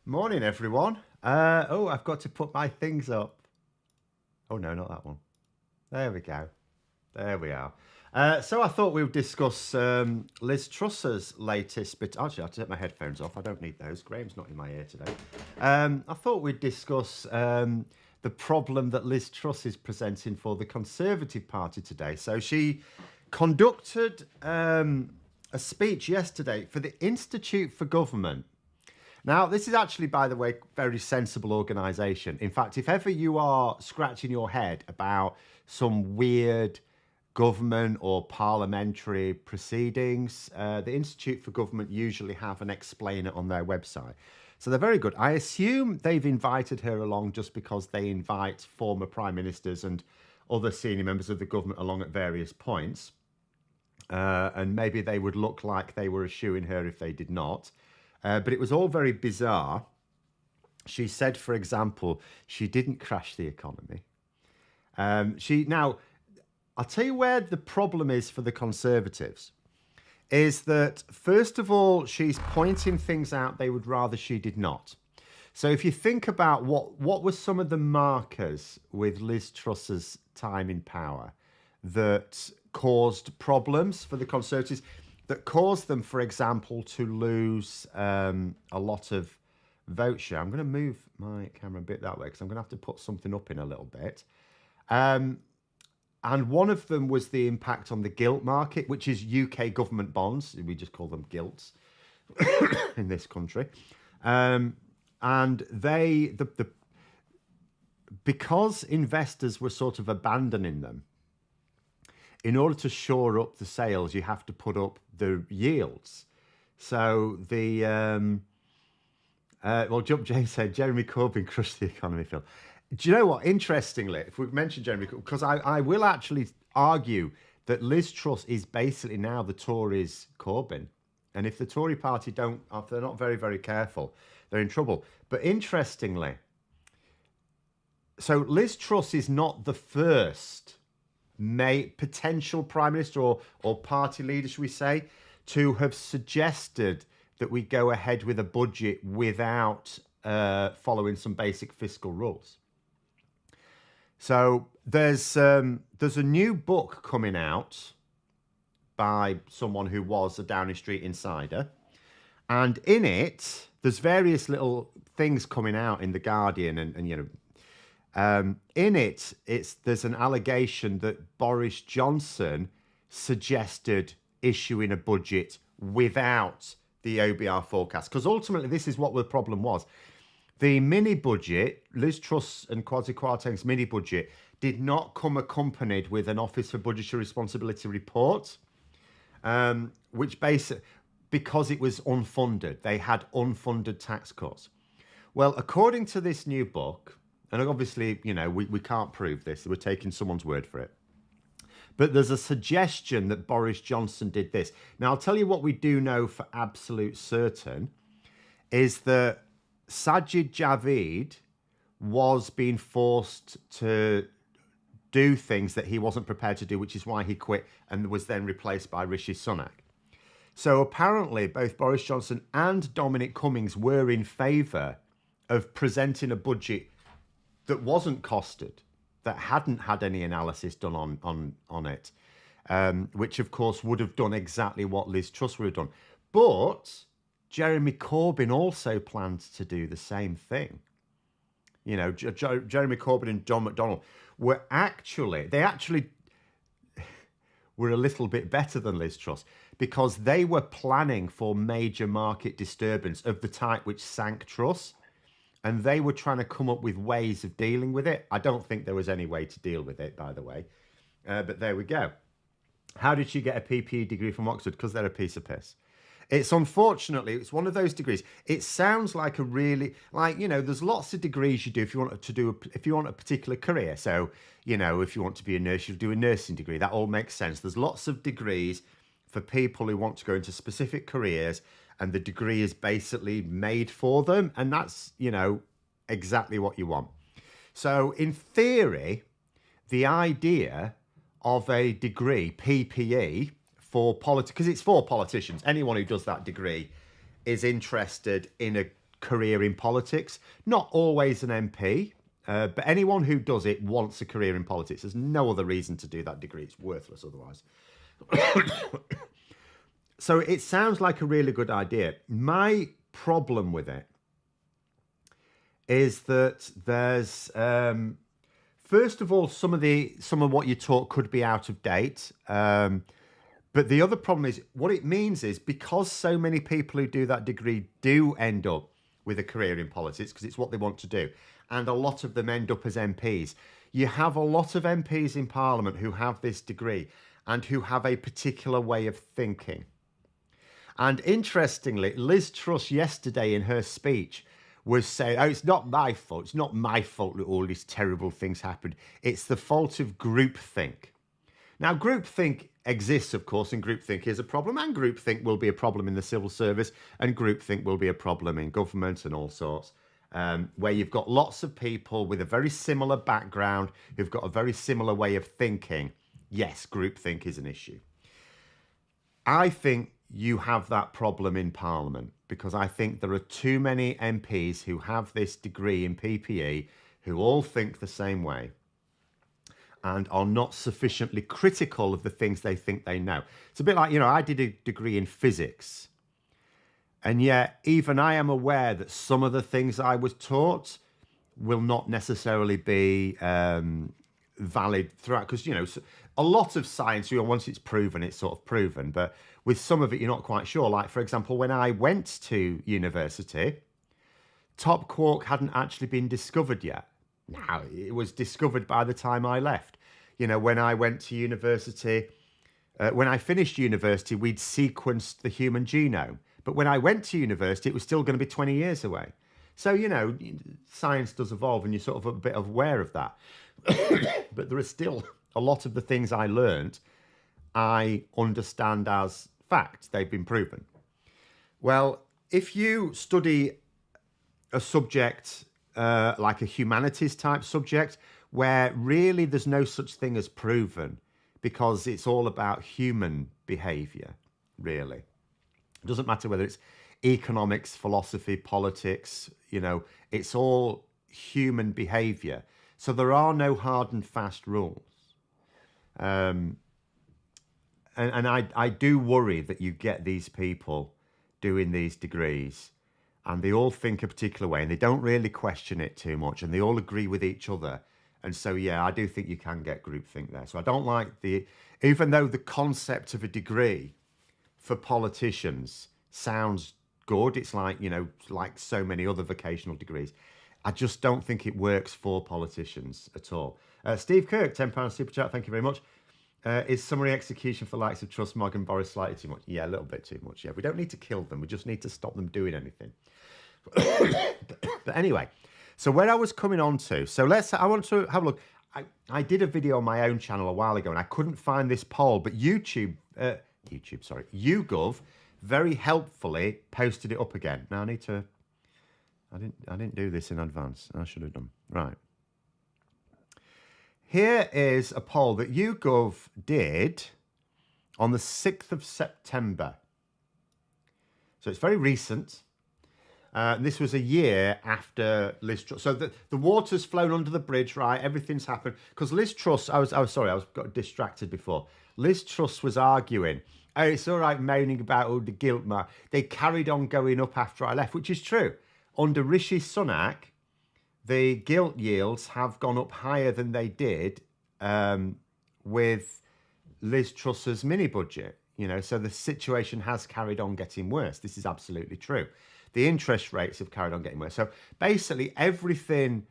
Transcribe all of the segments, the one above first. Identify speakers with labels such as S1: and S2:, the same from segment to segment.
S1: Morning, everyone. I've got to put my things up. Oh, no, not that one. There we go. There we are. So I thought we would discuss Liz Truss's latest bit. Actually, I have to take my headphones off. I don't need those. Graham's not in my ear today. I thought we'd discuss the problem that Liz Truss is presenting for the Conservative Party today. So she conducted a speech yesterday for the Institute for Government. Now, this is actually, by the way, very sensible organisation. In fact, if ever you are scratching your head about some weird government or parliamentary proceedings, the Institute for Government usually have an explainer on their website. So they're very good. I assume they've invited her along just because they invite former prime ministers and other senior members of the government along at various points. And maybe they would look like they were eschewing her if they did not. But it was all very bizarre. She said, for example, she didn't crash the economy. Now, I'll tell you where the problem is for the Conservatives, is that, first of all, she's pointing things out they would rather she did not. So if you think about what were some of the markers with Liz Truss's time in power that caused problems for the Conservatives, that caused them, for example, to lose a lot of vote share. I'm going to move my camera a bit that way because I'm going to have to put something up in a little bit. And one of them was the impact on the gilt market, which is UK government bonds. We just call them gilts in this country. And because investors were sort of abandoning them, in order to shore up the sales, you have to put up the yields. So Jump James said, Jeremy Corbyn crushed the economy, Phil. Do you know what? Interestingly, if we've mentioned Jeremy Corbyn, because I will actually argue that Liz Truss is basically now the Tories' Corbyn. And if the Tory party if they're not very, very careful, they're in trouble. But interestingly, so Liz Truss is not the first potential prime minister or party leader, should we say, to have suggested that we go ahead with a budget without following some basic fiscal rules. So there's a new book coming out by someone who was a Downing Street insider, and in it there's various little things coming out in the Guardian, and you know. In it, there's an allegation that Boris Johnson suggested issuing a budget without the OBR forecast. Because ultimately, this is what the problem was. The mini budget, Liz Truss and Kwasi Kwarteng's mini budget, did not come accompanied with an Office for Budgetary Responsibility report, which basically, because it was unfunded, they had unfunded tax cuts. Well, according to this new book, and obviously, you know, we can't prove this. We're taking someone's word for it. But there's a suggestion that Boris Johnson did this. Now, I'll tell you what we do know for absolute certain is that Sajid Javid was being forced to do things that he wasn't prepared to do, which is why he quit and was then replaced by Rishi Sunak. So apparently, both Boris Johnson and Dominic Cummings were in favour of presenting a budget that wasn't costed, that hadn't had any analysis done on it, which of course would have done exactly what Liz Truss would have done. But Jeremy Corbyn also planned to do the same thing. You know, Jeremy Corbyn and John McDonnell were actually were a little bit better than Liz Truss because they were planning for major market disturbance of the type which sank Truss. And they were trying to come up with ways of dealing with it. I don't think there was any way to deal with it, by the way. But there we go. How did she get a PPE degree from Oxford? Because they're a piece of piss. It's one of those degrees. It sounds like there's lots of degrees you do if you want a particular career. So, you know, if you want to be a nurse, you do a nursing degree. That all makes sense. There's lots of degrees for people who want to go into specific careers, and the degree is basically made for them. And that's, you know, exactly what you want. So in theory, the idea of a degree, PPE, because it's for politicians, anyone who does that degree is interested in a career in politics. Not always an MP, but anyone who does it wants a career in politics. There's no other reason to do that degree. It's worthless otherwise. So it sounds like a really good idea. My problem with it is that there's, first of all, some of what you taught could be out of date. But the other problem is, what it means is, because so many people who do that degree do end up with a career in politics, because it's what they want to do, and a lot of them end up as MPs, you have a lot of MPs in Parliament who have this degree and who have a particular way of thinking. And interestingly, Liz Truss yesterday in her speech was saying, oh, it's not my fault. It's not my fault that all these terrible things happened. It's the fault of groupthink. Now, groupthink exists, of course, and groupthink is a problem, and groupthink will be a problem in the civil service, and groupthink will be a problem in government and all sorts, where you've got lots of people with a very similar background who've got a very similar way of thinking. Yes, groupthink is an issue. I think you have that problem in Parliament, because I think there are too many MPs who have this degree in PPE who all think the same way and are not sufficiently critical of the things they think they know. It's a bit like, I did a degree in physics, and yet even I am aware that some of the things I was taught will not necessarily be valid throughout, because, a lot of science, once it's proven, it's sort of proven, but with some of it, you're not quite sure. Like, for example, when I went to university, top quark hadn't actually been discovered yet. Now, it was discovered by the time I left. When I went to university, when I finished university, we'd sequenced the human genome. But when I went to university, it was still going to be 20 years away. So, science does evolve, and you're sort of a bit aware of that. But there are still a lot of the things I learned, I understand as fact. They've been proven. Well, if you study a subject like a humanities type subject, where really there's no such thing as proven, because it's all about human behavior, really. It doesn't matter whether it's economics, philosophy, politics, it's all human behavior. So there are no hard and fast rules. And I do worry that you get these people doing these degrees and they all think a particular way and they don't really question it too much and they all agree with each other. And so, yeah, I do think you can get groupthink there. So I don't like even though the concept of a degree for politicians sounds good, it's like, like so many other vocational degrees, I just don't think it works for politicians at all. Steve Kirk, £10 super chat, thank you very much. Is summary execution for likes of Truss, Mogg and Boris slightly too much? Yeah, a little bit too much. Yeah, we don't need to kill them. We just need to stop them doing anything. But anyway, so where I was coming on to, so I want to have a look. I did a video on my own channel a while ago and I couldn't find this poll, but YouGov very helpfully posted it up again. Now I need to, I didn't do this in advance. I should have done. Right. Here is a poll that YouGov did on the 6th of September. So it's very recent. This was a year after Liz Truss. So the water's flown under the bridge, right? Everything's happened. Because Liz Truss, I was got distracted before. Liz Truss was arguing, oh, it's all right moaning about all the guilt, ma. They carried on going up after I left, which is true. Under Rishi Sunak, the guilt yields have gone up higher than they did with Liz Truss's mini budget. So the situation has carried on getting worse. This is absolutely true. The interest rates have carried on getting worse. So basically everything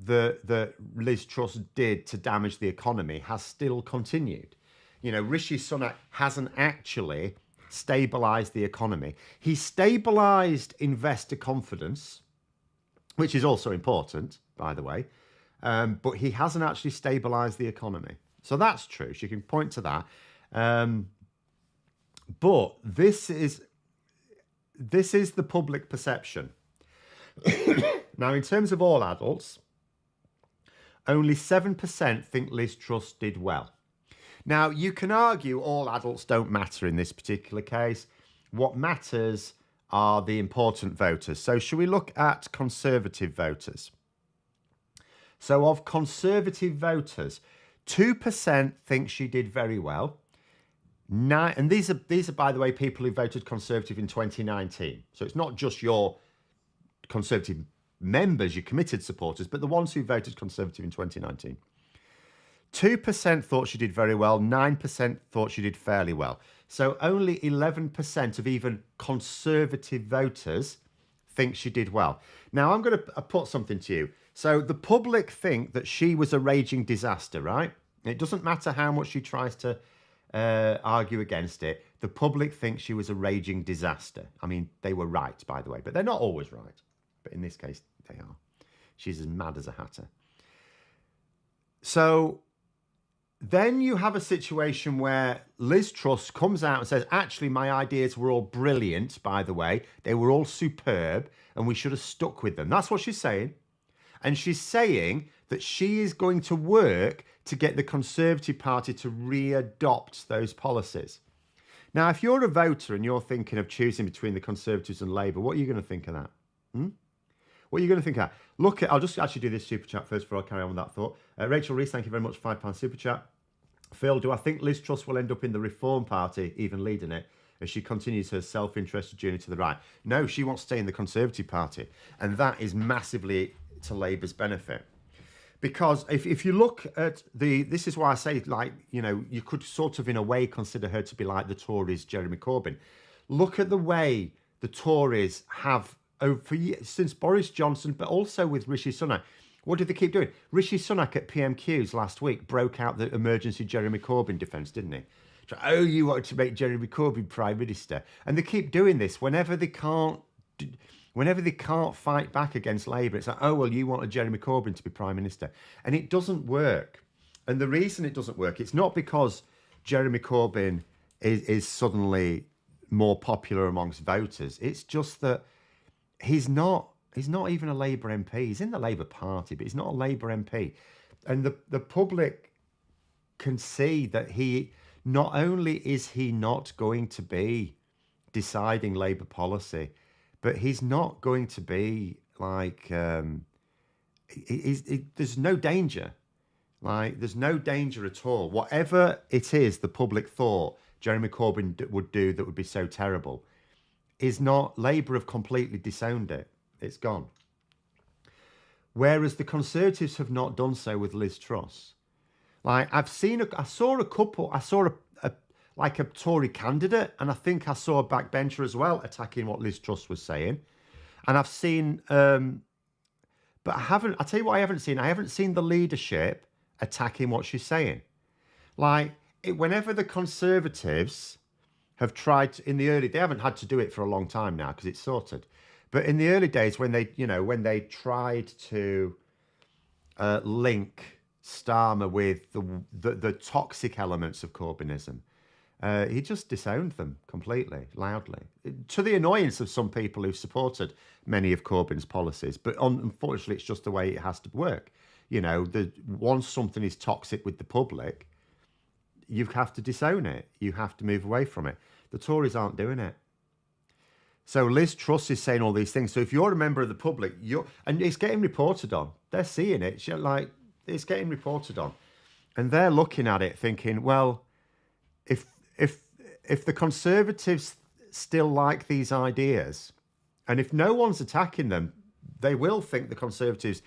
S1: that Liz Truss did to damage the economy has still continued. Rishi Sunak hasn't actually stabilised the economy. He stabilised investor confidence, which is also important, by the way, but he hasn't actually stabilised the economy. So that's true. So you can point to that. But this is the public perception. Now, in terms of all adults, only 7% think Liz Truss did well. Now, you can argue all adults don't matter in this particular case. What matters are the important voters. So should we look at Conservative voters? So of Conservative voters, 2% think she did very well. And these are, by the way, people who voted Conservative in 2019. So it's not just your Conservative members, your committed supporters, but the ones who voted Conservative in 2019. 2% thought she did very well, 9% thought she did fairly well. So only 11% of even Conservative voters think she did well. Now, I'm going to put something to you. So the public think that she was a raging disaster, right? It doesn't matter how much she tries to argue against it. The public thinks she was a raging disaster. I mean, they were right, by the way, but they're not always right. But in this case, they are. She's as mad as a hatter. So then you have a situation where Liz Truss comes out and says, actually, my ideas were all brilliant, by the way. They were all superb, and we should have stuck with them. That's what she's saying. And she's saying that she is going to work to get the Conservative Party to re-adopt those policies. Now, if you're a voter and you're thinking of choosing between the Conservatives and Labour, what are you going to think of that? What are you going to think of that? Look at, I'll just actually do this super chat first before I carry on with that thought. Rachel Rees, thank you very much for £5 super chat. Phil, do I think Liz Truss will end up in the Reform Party, even leading it, as she continues her self-interested journey to the right? No, she wants to stay in the Conservative Party. And that is massively to Labour's benefit. Because if you look at this is why I say, like, you know, you could sort of in a way consider her to be like the Tories' Jeremy Corbyn. Look at the way the Tories have, for years, since Boris Johnson, but also with Rishi Sunak. What did they keep doing? Rishi Sunak at PMQs last week broke out the emergency Jeremy Corbyn defence, didn't he? Oh, you want to make Jeremy Corbyn Prime Minister. And they keep doing this whenever they can't fight back against Labour. It's like, oh, well, you want a Jeremy Corbyn to be Prime Minister. And it doesn't work. And the reason it doesn't work, it's not because Jeremy Corbyn is suddenly more popular amongst voters. It's just that he's not even a Labour MP. He's in the Labour Party, but he's not a Labour MP. And the public can see that he, not only is he not going to be deciding Labour policy, but he's not going to be like, there's no danger. Like, there's no danger at all. Whatever it is the public thought Jeremy Corbyn would do that would be so terrible is not, Labour have completely disowned it. It's gone. Whereas the Conservatives have not done so with Liz Truss. Like, I saw a Tory candidate, and I think I saw a backbencher as well attacking what Liz Truss was saying. And I've seen, but I'll tell you what I haven't seen. I haven't seen the leadership attacking what she's saying. Like, whenever the Conservatives have tried in the early, they haven't had to do it for a long time now because it's sorted. But in the early days when they tried to link Starmer with the toxic elements of Corbynism, he just disowned them completely, loudly, to the annoyance of some people who supported many of Corbyn's policies. But unfortunately, it's just the way it has to work. You know, once something is toxic with the public, you have to disown it. You have to move away from it. The Tories aren't doing it. So Liz Truss is saying all these things. So if you're a member of the public, and it's getting reported on. They're seeing it. It's getting reported on. And they're looking at it thinking, well, if the Conservatives still like these ideas, and if no one's attacking them, they will think the Conservatives,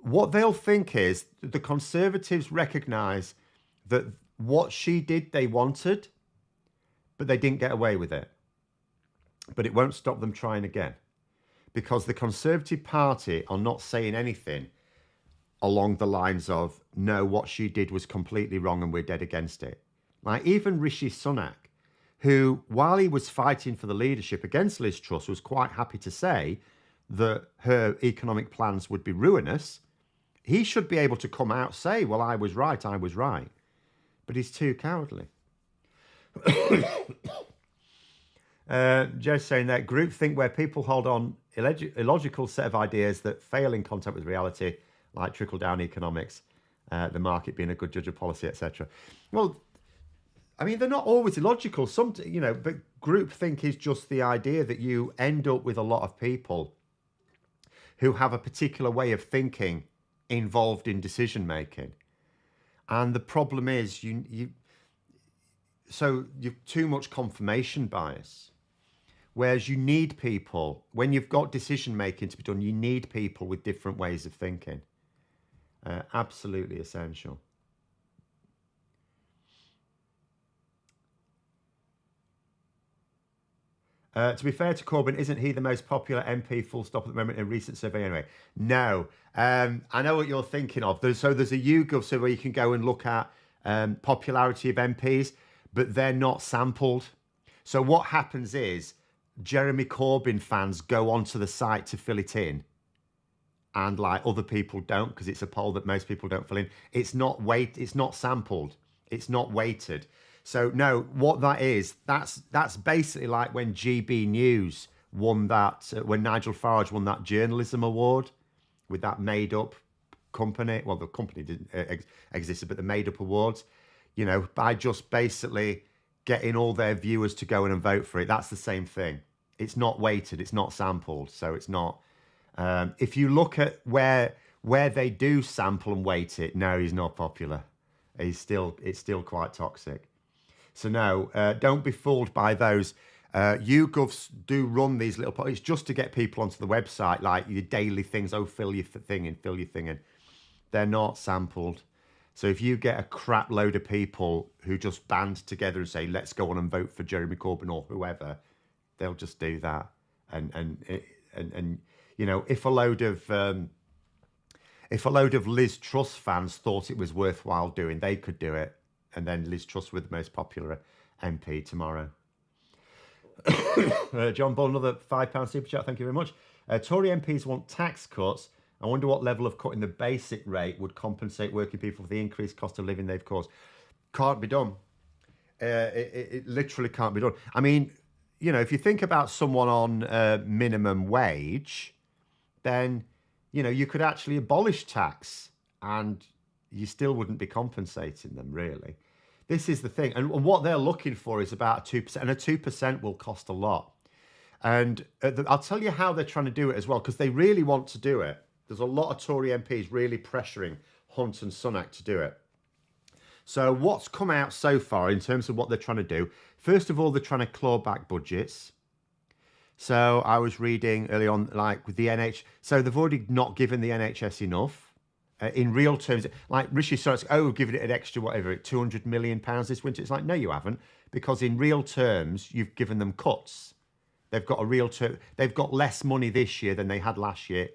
S1: what they'll think is that the Conservatives recognise that what she did they wanted, but they didn't get away with it. But it won't stop them trying again, because the Conservative Party are not saying anything along the lines of, no, what she did was completely wrong and we're dead against it. Like, even Rishi Sunak, who, while he was fighting for the leadership against Liz Truss, was quite happy to say that her economic plans would be ruinous, he should be able to come out and say, well, I was right. But he's too cowardly. Joe's saying that groupthink, where people hold on illogical set of ideas that fail in contact with reality, like trickle-down economics, the market being a good judge of policy, etc. Well, I mean, they're not always illogical. But groupthink is just the idea that you end up with a lot of people who have a particular way of thinking involved in decision making. And the problem is you've too much confirmation bias. Whereas you need people, when you've got decision making to be done, you need people with different ways of thinking. Absolutely essential. To be fair to Corbyn, isn't he the most popular MP full stop at the moment in a recent survey anyway? No. I know what you're thinking of. There's a YouGov survey where you can go and look at popularity of MPs, but they're not sampled. So what happens is Jeremy Corbyn fans go onto the site to fill it in, and like other people don't, because it's a poll that most people don't fill in. It's not sampled. It's not weighted. So no, what that is, that's basically like when GB News won that, when Nigel Farage won that journalism award with that made-up company. Well, the company didn't exist, but the made-up awards, you know, by just basically getting all their viewers to go in and vote for it. That's the same thing. It's not weighted. It's not sampled. So it's not. If you look at where they do sample and weight it, no, he's not popular. It's still quite toxic. So no, don't be fooled by those. YouGovs do run these little polls just to get people onto the website, like your daily things. Oh, fill your thing in. They're not sampled. So if you get a crap load of people who just band together and say, let's go on and vote for Jeremy Corbyn or whoever, they'll just do that. And you know, if a load of Liz Truss fans thought it was worthwhile doing, they could do it. And then Liz Truss with the most popular MP tomorrow. John Bull, another £5 super chat. Thank you very much. Tory MPs want tax cuts. I wonder what level of cutting the basic rate would compensate working people for the increased cost of living they've caused. Can't be done. It literally can't be done. I mean, you know, if you think about someone on minimum wage, then, you know, you could actually abolish tax and you still wouldn't be compensating them, really. This is the thing. And what they're looking for is about 2%. And a 2% will cost a lot. And I'll tell you how they're trying to do it as well, because they really want to do it. There's a lot of Tory MPs really pressuring Hunt and Sunak to do it. So what's come out so far in terms of what they're trying to do, first of all, they're trying to claw back budgets. So I was reading early on, like with the NHS, so they've already not given the NHS enough. In real terms, like Rishi Sunak's, we've given it an extra, whatever, £200 million this winter. It's like, no, you haven't, because in real terms, you've given them cuts. They've got they've got less money this year than they had last year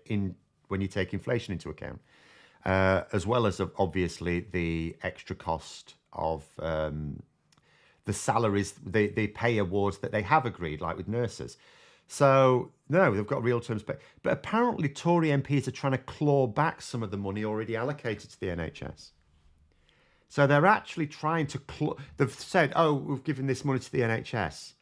S1: when you take inflation into account, as well as obviously the extra cost of the salaries, the pay awards that they have agreed, like with nurses. So, no, they've got real terms. But apparently Tory MPs are trying to claw back some of the money already allocated to the NHS. So they're actually trying to they've said, oh, we've given this money to the NHS.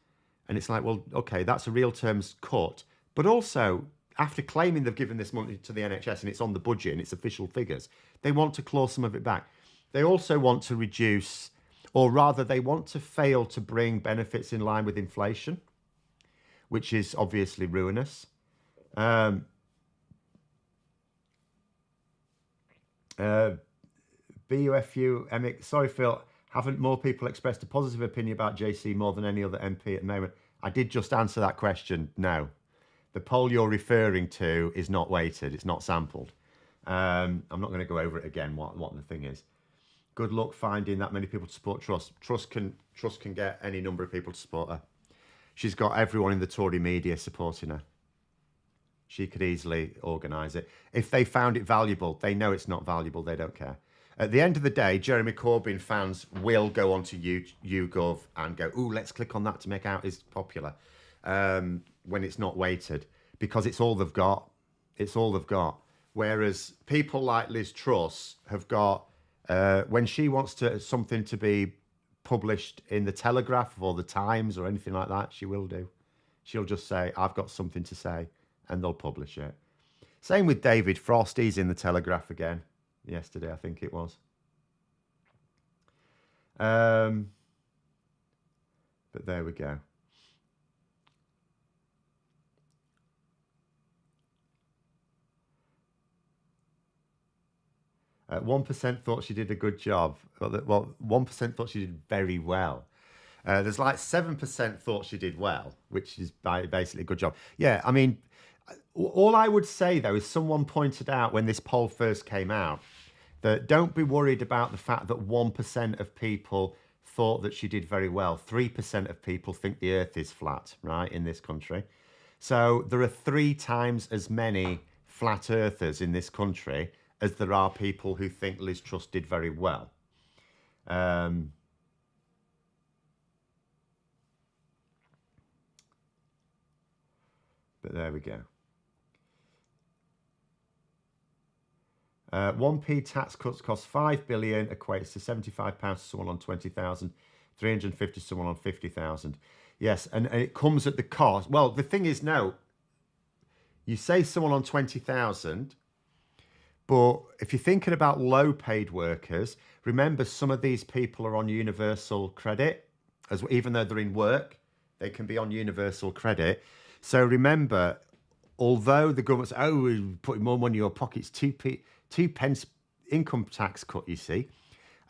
S1: And it's like, well, okay, that's a real terms cut. But also, after claiming they've given this money to the NHS and it's on the budget and it's official figures, they want to claw some of it back. They also want to reduce, or rather, they want to fail to bring benefits in line with inflation, which is obviously ruinous. BUFU, sorry, Phil, haven't more people expressed a positive opinion about JC more than any other MP at the moment? I did just answer that question. No. The poll you're referring to is not weighted. It's not sampled. I'm not going to go over it again, what the thing is. Good luck finding that many people to support Truss. Truss can get any number of people to support her. She's got everyone in the Tory media supporting her. She could easily organise it. If they found it valuable, they know it's not valuable. They don't care. At the end of the day, Jeremy Corbyn fans will go onto YouGov and go, ooh, let's click on that to make out is popular, when it's not weighted, because it's all they've got. It's all they've got. Whereas people like Liz Truss have got, when she wants something to be published in the Telegraph or the Times or anything like that, she will do. She'll just say, I've got something to say, and they'll publish it. Same with David Frost. He's in the Telegraph again. Yesterday, I think it was. But there we go. 1% thought she did a good job. Well, 1% thought she did very well. There's like 7% thought she did well, which is basically a good job. Yeah, I mean, all I would say though is someone pointed out when this poll first came out that don't be worried about the fact that 1% of people thought that she did very well. 3% of people think the earth is flat, right, in this country. So there are 3 times as many flat earthers in this country as there are people who think Liz Truss did very well. But there we go. 1p tax cuts cost 5 billion, equates to £75 to someone on 20,000, 350 to someone on 50,000. Yes, and it comes at the cost. Well, the thing is, no, you say someone on 20,000, but if you're thinking about low paid workers, remember some of these people are on universal credit, even though they're in work, they can be on universal credit. So remember, although the government's, we're putting more money in your pockets, 2p income tax cut, you see,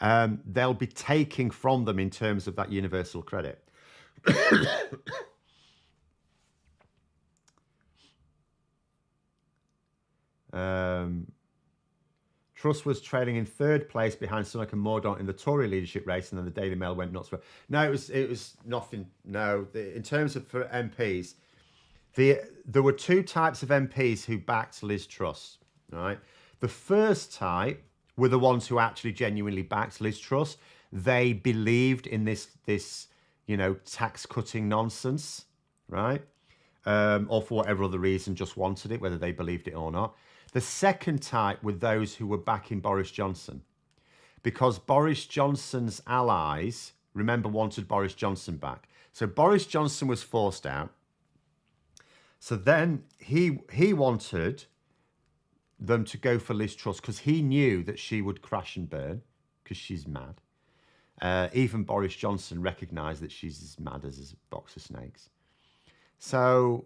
S1: they'll be taking from them in terms of that universal credit. Truss was trailing in 3rd place behind Sunak and Mordaunt in the Tory leadership race, and then the Daily Mail went nuts for it. No, it was nothing. No, in terms of for MPs, there were 2 types of MPs who backed Liz Truss. Right, the first type were the ones who actually genuinely backed Liz Truss. They believed in this tax cutting nonsense, right? Or for whatever other reason, just wanted it, whether they believed it or not. The second type were those who were backing Boris Johnson, because Boris Johnson's allies, remember, wanted Boris Johnson back. So Boris Johnson was forced out. So then he wanted them to go for Liz Truss because he knew that she would crash and burn because she's mad. Even Boris Johnson recognised that she's as mad as a box of snakes. So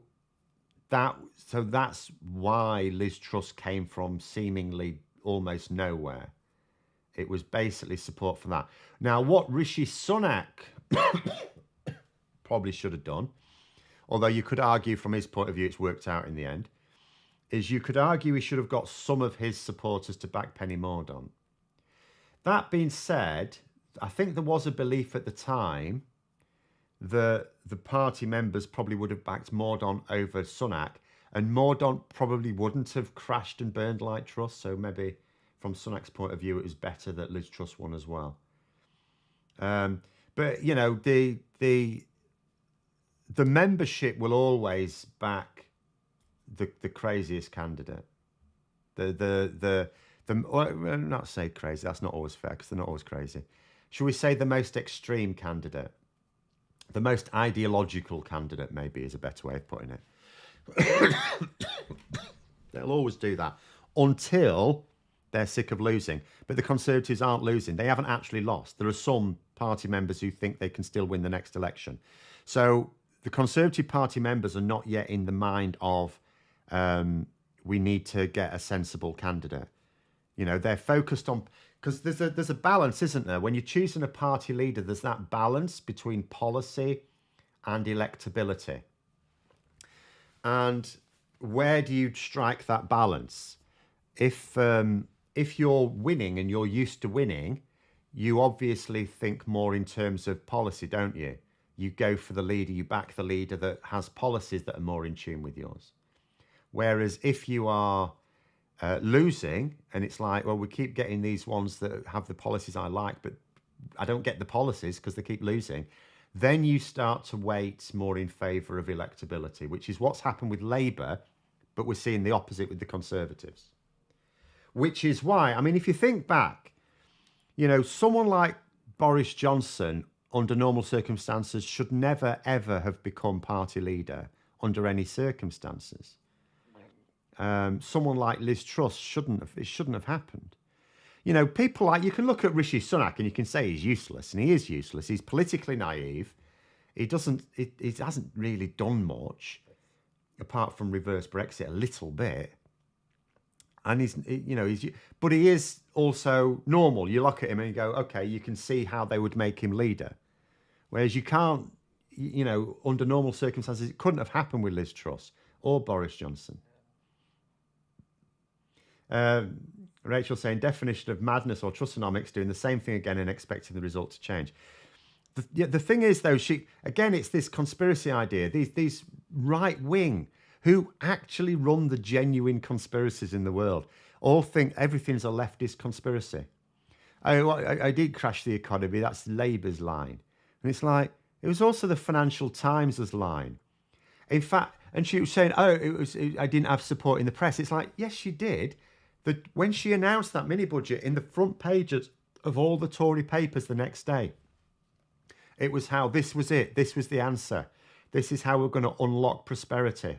S1: that's why Liz Truss came from seemingly almost nowhere. It was basically support for that. Now, what Rishi Sunak probably should have done, although you could argue from his point of view it's worked out in the end, is you could argue he should have got some of his supporters to back Penny Mordaunt. That being said, I think there was a belief at the time that the party members probably would have backed Mordaunt over Sunak, and Mordaunt probably wouldn't have crashed and burned like Truss. So maybe from Sunak's point of view, it was better that Liz Truss won as well. But you know, the membership will always back the craziest candidate. Well, not say crazy. That's not always fair because they're not always crazy. Shall we say the most extreme candidate? The most ideological candidate, maybe, is a better way of putting it. They'll always do that until they're sick of losing. But the Conservatives aren't losing. They haven't actually lost. There are some party members who think they can still win the next election. So the Conservative Party members are not yet in the mind of we need to get a sensible candidate. You know, they're focused on, because there's a balance, isn't there? When you're choosing a party leader, there's that balance between policy and electability. And where do you strike that balance? If you're winning and you're used to winning, you obviously think more in terms of policy, don't you? You go for the leader, you back the leader that has policies that are more in tune with yours. Whereas if you are losing, and it's like, well, we keep getting these ones that have the policies I like, but I don't get the policies because they keep losing, then you start to weight more in favour of electability, which is what's happened with Labour, but we're seeing the opposite with the Conservatives. Which is why, I mean, if you think back, you know, someone like Boris Johnson, under normal circumstances, should never, ever have become party leader under any circumstances. Someone like Liz Truss shouldn't have happened. You know, people like, you can look at Rishi Sunak and you can say he's useless, and he is useless. He's politically naive. He hasn't really done much apart from reverse Brexit a little bit. And but he is also normal. You look at him and you go, okay, you can see how they would make him leader. Whereas you can't, under normal circumstances, it couldn't have happened with Liz Truss or Boris Johnson. Rachel saying definition of madness or Trussonomics, doing the same thing again and expecting the result to change. The thing is, though, it's this conspiracy idea. These right wing who actually run the genuine conspiracies in the world all think everything's a leftist conspiracy. I did crash the economy. That's Labour's line, and it's like it was also the Financial Times' line. In fact, and she was saying, I didn't have support in the press. It's like, yes, she did. When she announced that mini budget in the front pages of all the Tory papers the next day, it was how this was it. This was the answer. This is how we're going to unlock prosperity.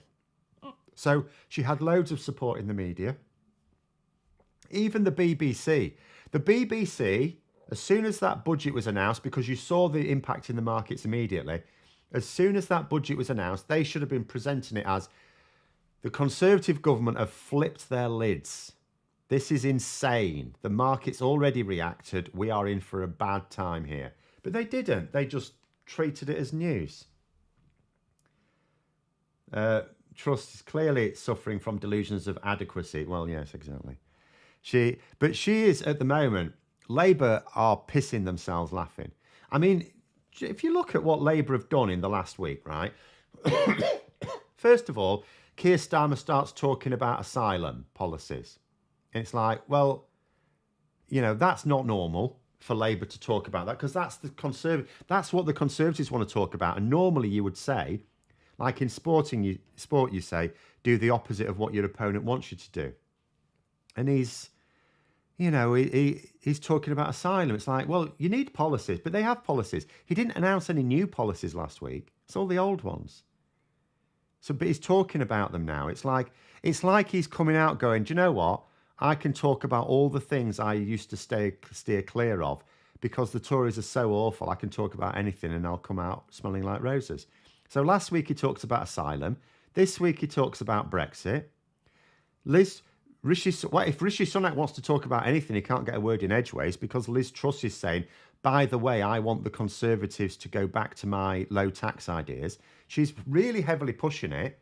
S1: So she had loads of support in the media. Even the BBC. The BBC, as soon as that budget was announced, because you saw the impact in the markets immediately, as soon as that budget was announced, they should have been presenting it as the Conservative government have flipped their lids. This is insane. The market's already reacted. We are in for a bad time here. But they didn't. They just treated it as news. Truss is clearly suffering from delusions of adequacy. Well, yes, exactly. But she is, at the moment, Labour are pissing themselves laughing. I mean, if you look at what Labour have done in the last week, right? First of all, Keir Starmer starts talking about asylum policies. And it's like, well, that's not normal for Labour to talk about that, because that's what the Conservatives want to talk about. And normally you would say, like in sport, you say, do the opposite of what your opponent wants you to do. And he's talking about asylum. It's like, well, you need policies, but they have policies. He didn't announce any new policies last week. It's all the old ones. But he's talking about them now. It's like he's coming out going, do you know what? I can talk about all the things I used to steer clear of because the Tories are so awful. I can talk about anything and I'll come out smelling like roses. So last week he talked about asylum. This week he talks about Brexit. If Rishi Sunak wants to talk about anything, he can't get a word in edgeways because Liz Truss is saying, by the way, I want the Conservatives to go back to my low tax ideas. She's really heavily pushing it,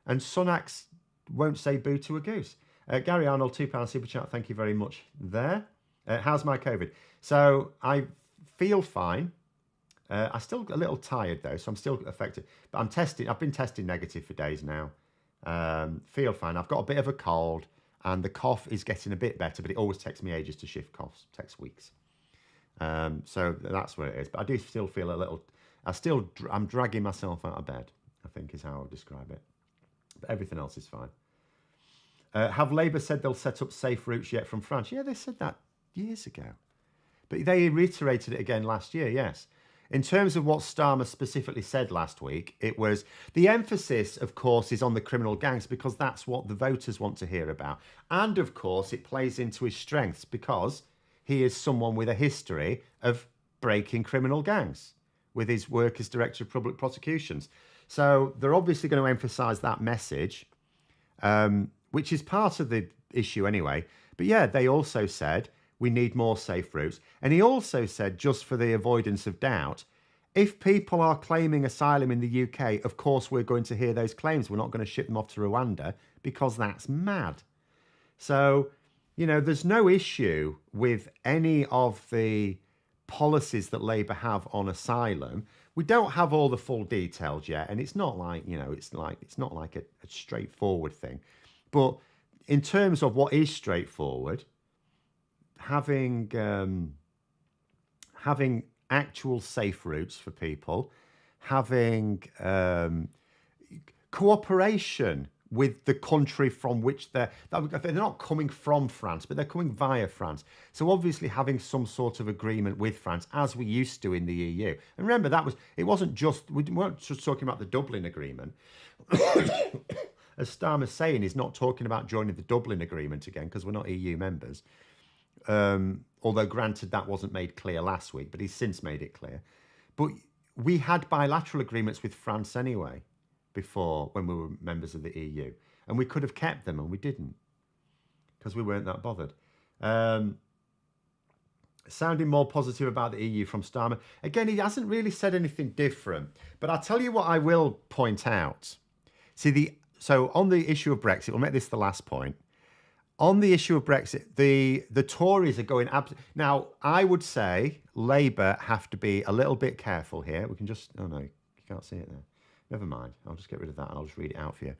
S1: and Sunak won't say boo to a goose. Gary Arnold, £2 super chat. Thank you very much there. How's my COVID? So I feel fine. I'm still a little tired though, so I'm still affected. But I'm testing. I've been testing negative for days now. Feel fine. I've got a bit of a cold, and the cough is getting a bit better, but it always takes me ages to shift coughs. It takes weeks. So that's what it is. But I do still feel a little. I'm dragging myself out of bed, I think is how I'll describe it. But everything else is fine. Have Labour said they'll set up safe routes yet from France? Yeah, they said that years ago. But they reiterated it again last year, yes. In terms of what Starmer specifically said last week, it was the emphasis, of course, is on the criminal gangs because that's what the voters want to hear about. And, of course, it plays into his strengths because he is someone with a history of breaking criminal gangs with his work as Director of Public Prosecutions. So they're obviously going to emphasise that message, which is part of the issue anyway. But yeah, they also said we need more safe routes. And he also said, just for the avoidance of doubt, if people are claiming asylum in the UK, of course we're going to hear those claims. We're not going to ship them off to Rwanda because that's mad. So, there's no issue with any of the policies that Labour have on asylum. We don't have all the full details yet, and it's not like, it's not like a straightforward thing. But in terms of what is straightforward, having actual safe routes for people, having cooperation with the country from which they're not coming from France, but they're coming via France. So obviously having some sort of agreement with France, as we used to in the EU. And remember, we weren't just talking about the Dublin Agreement. As Starmer's saying, he's not talking about joining the Dublin Agreement again because we're not EU members. Although granted that wasn't made clear last week, but he's since made it clear. But we had bilateral agreements with France anyway before when we were members of the EU. And we could have kept them and we didn't because we weren't that bothered. Sounding more positive about the EU from Starmer. Again, he hasn't really said anything different. But I'll tell you what I will point out. So on the issue of Brexit, we'll make this the last point. On the issue of Brexit, the Tories are going now. I would say Labour have to be a little bit careful here. We can just oh no, you can't see it there. Never mind. I'll just get rid of that and I'll just read it out for you.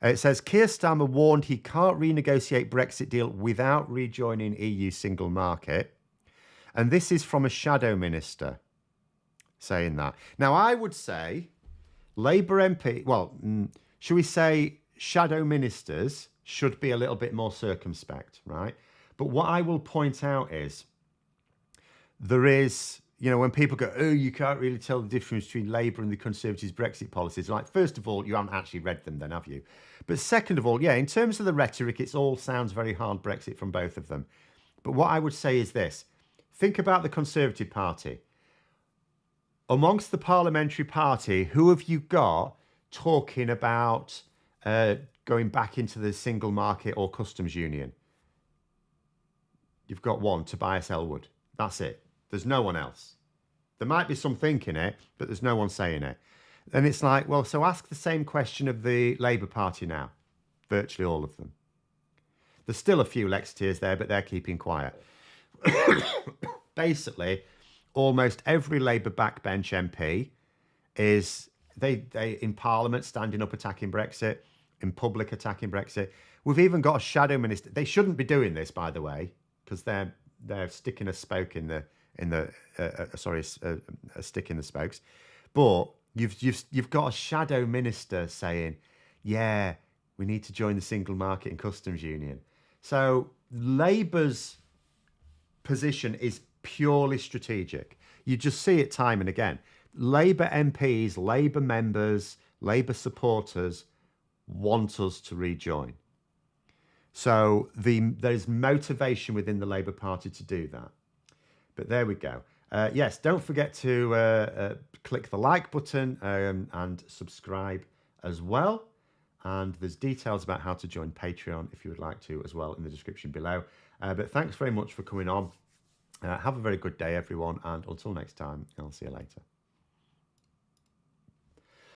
S1: It says Keir Starmer warned he can't renegotiate Brexit deal without rejoining EU single market, and this is from a shadow minister saying that. Now I would say Labour MP. Well, should we say shadow ministers should be a little bit more circumspect, right? But what I will point out is there is, when people go, oh, you can't really tell the difference between Labour and the Conservatives' Brexit policies. Like, first of all, you haven't actually read them then, have you? But second of all, yeah, in terms of the rhetoric, it all sounds very hard Brexit from both of them. But what I would say is this. Think about the Conservative Party. Amongst the Parliamentary Party, who have you got talking about going back into the single market or customs union? You've got one, Tobias Ellwood. That's it. There's no one else. There might be some thinking it, but there's no one saying it. And it's like, well, so ask the same question of the Labour Party now. Virtually all of them. There's still a few Lexiteers there, but they're keeping quiet. Basically, almost every Labour backbench MP is they in Parliament standing up attacking Brexit, in public attacking Brexit. We've even got a shadow minister. They shouldn't be doing this, by the way, because they're sticking a spoke a stick in the spokes. But you've got a shadow minister saying, yeah, we need to join the single market and customs union. So Labour's position is purely strategic. You just see it time and again. Labour MPs, Labour members, Labour supporters want us to rejoin. So there's motivation within the Labour Party to do that. But there we go. Yes, don't forget to click the like button and subscribe as well. And there's details about how to join Patreon if you would like to as well in the description below. But thanks very much for coming on. Have a very good day, everyone. And until next time, I'll see you later.